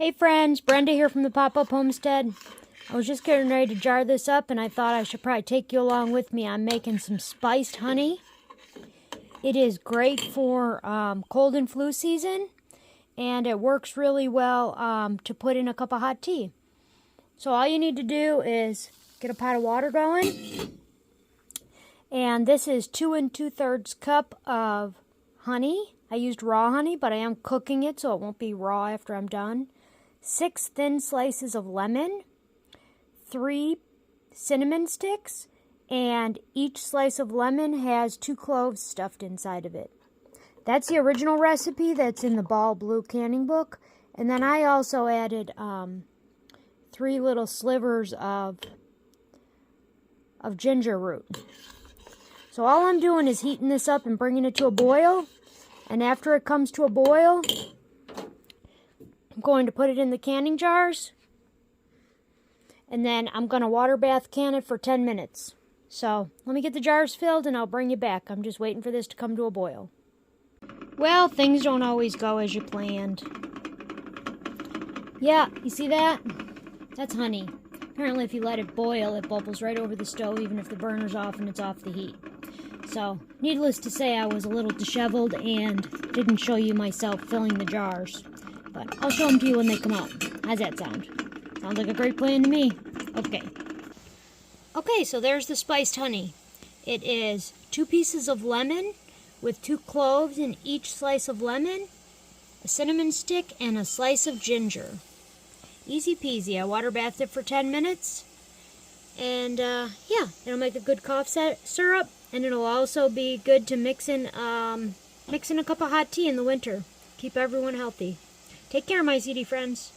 Hey friends, Brenda here from the Pop-Up Homestead. I was just getting ready to jar this up and I thought I should probably take you along with me. I'm making some spiced honey. It is great for cold and flu season, and it works really well to put in a cup of hot tea. So all you need to do is get a pot of water going, and this is 2 2/3 cup of honey. I used raw honey, but I am cooking it so it won't be raw after I'm done. 6 thin slices of lemon, 3 cinnamon sticks, and each slice of lemon has 2 cloves stuffed inside of it. That's the original recipe that's in the Ball Blue canning book. And then I also added 3 little slivers of ginger root. So all I'm doing is heating this up and bringing it to a boil. And after it comes to a boil, I'm going to put it in the canning jars, and then I'm going to water bath can it for 10 minutes. So let me get the jars filled and I'll bring you back. I'm just waiting for this to come to a boil. Well, things don't always go as you planned. Yeah, you see that? That's honey. Apparently if you let it boil, it bubbles right over the stove even if the burner's off and it's off the heat. So, needless to say, I was a little disheveled and didn't show you myself filling the jars. But I'll show them to you when they come out. How's that sound? Sounds like a great plan to me. Okay. Okay, so there's the spiced honey. It is 2 pieces of lemon with 2 cloves in each slice of lemon, a cinnamon stick, and a slice of ginger. Easy peasy. I water bathed it for 10 minutes. And, yeah, it'll make a good cough syrup. And it'll also be good to mix in a cup of hot tea in the winter. Keep everyone healthy. Take care, my ZD friends.